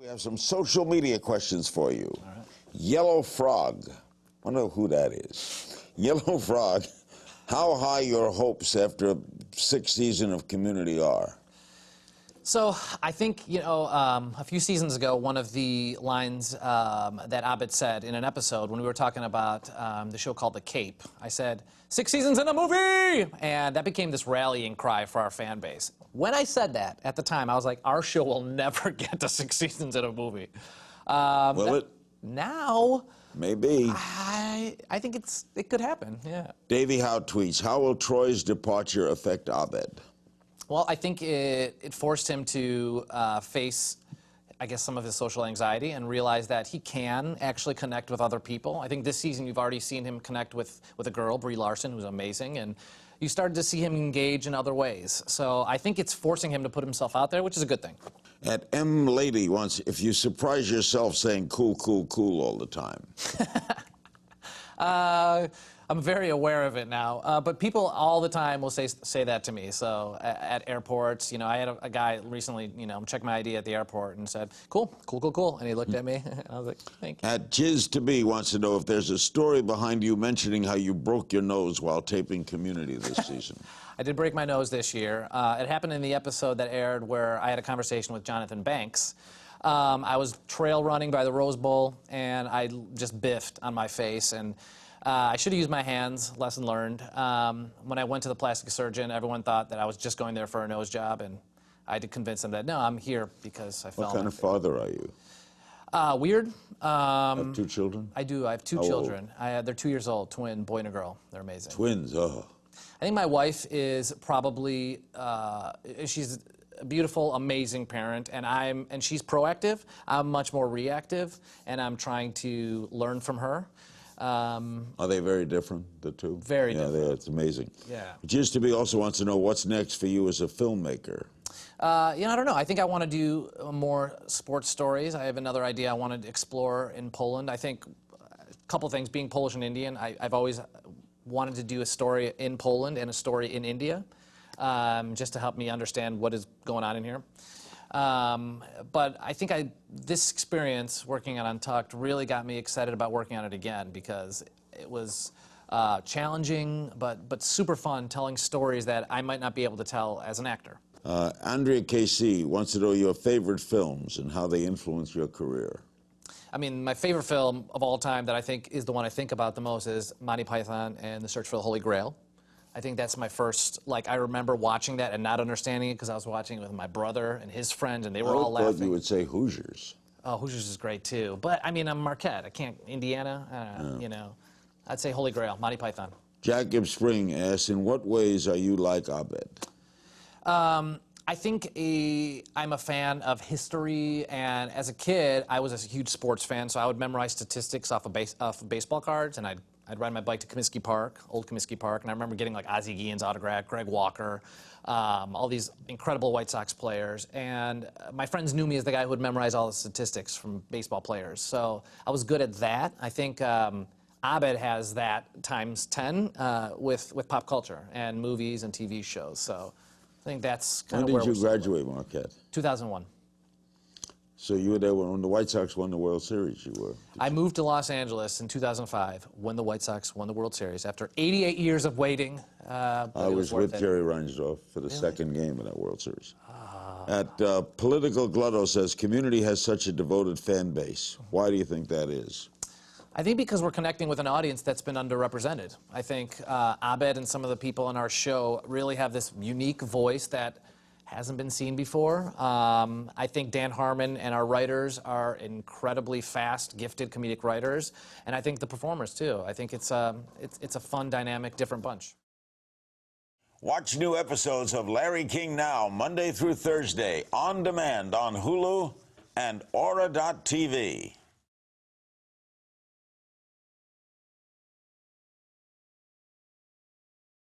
We have some social media questions for you. All right. Yellow Frog. I wonder who that is. Yellow Frog, how high your hopes after a 6th season of Community are? So I think, a few seasons ago, one of the lines that Abeds said in an episode when we were talking about the show called The Cape, I said, 6 seasons in a movie! And that became this rallying cry for our fan base. When I said that, at the time, I was like, our show will never get to 6 seasons in a movie. Will it? Now, Maybe. I think it could happen, yeah. Davey Howe tweets, how will Troy's departure affect Abed? Well, I think it forced him to face, I guess, some of his social anxiety and realize that he can actually connect with other people. I think this season you've already seen him connect with a girl, Brie Larson, who's amazing, and you started to see him engage in other ways. So I think it's forcing him to put himself out there, which is a good thing. At M. Lady once, if you surprise yourself saying cool, cool, cool all the time. I'm very aware of it now, but people all the time will say that to me. So at airports, I had a guy recently, check my ID at the airport and said, cool, cool, cool, cool. And he looked at me, and I was like, thank you. At Jizz to Be wants to know if there's a story behind you mentioning how you broke your nose while taping Community this season. I did break my nose this year. It happened in the episode that aired where I had a conversation with Jonathan Banks. I was trail running by the Rose Bowl, and I just biffed on my face. And I should have used my hands, lesson learned. When I went to the plastic surgeon, everyone thought that I was just going there for a nose job, and I had to convince them that, no, I'm here because I fell. What kind of father are you? Weird. Have 2 children? I do. I have 2 children. They're 2 years old, twin, boy and a girl. They're amazing. Twins, oh. I think my wife is probably, she's a beautiful, amazing parent, and she's proactive. I'm much more reactive, and I'm trying to learn from her. Are they very different, the two? Very different. Yeah, it's amazing. Yeah. Jizz to Be also wants to know what's next for you as a filmmaker. I don't know. I think I want to do more sports stories. I have another idea I want to explore in Poland. I think a couple things. Being Polish and Indian, I've always wanted to do a story in Poland and a story in India, just to help me understand what is going on in here. But I think this experience working on Untucked really got me excited about working on it again, because it was challenging but super fun, telling stories that I might not be able to tell as an actor. Andrea KC wants to know your favorite films and how they influence your career. I mean, my favorite film of all time that I think is the one I think about the most is Monty Python and the Search for the Holy Grail. I think that's my first, I remember watching that and not understanding it because I was watching it with my brother and his friends, and they were all laughing. I thought you would say Hoosiers. Oh, Hoosiers is great, too. But, I mean, I'm Marquette. I can't, Indiana, I'd say Holy Grail, Monty Python. Jack Gibbs Spring asks, in what ways are you like Abed? I think I'm a fan of history, and as a kid, I was a huge sports fan, so I would memorize statistics off of baseball cards, and I'd ride my bike to Comiskey Park, old Comiskey Park, and I remember getting Ozzie Guillen's autograph, Greg Walker, all these incredible White Sox players, and my friends knew me as the guy who would memorize all the statistics from baseball players, so I was good at that. I think Abed has that times 10 with pop culture and movies and TV shows, so I think that's kind of where When did you graduate, Marquette? 2001. So you were there when the White Sox won the World Series, you were? I moved to Los Angeles in 2005 when the White Sox won the World Series after 88 years of waiting. I was with Jerry Reinsdorf for the second game of that World Series. At Political Glutto says, Community has such a devoted fan base. Why do you think that is? I think because we're connecting with an audience that's been underrepresented. I think Abed and some of the people on our show really have this unique voice that hasn't been seen before. I think Dan Harmon and our writers are incredibly fast, gifted comedic writers, and I think the performers too. I think it's a fun, dynamic, different bunch. Watch new episodes of Larry King Now, Monday through Thursday, on demand on Hulu and Aura.tv.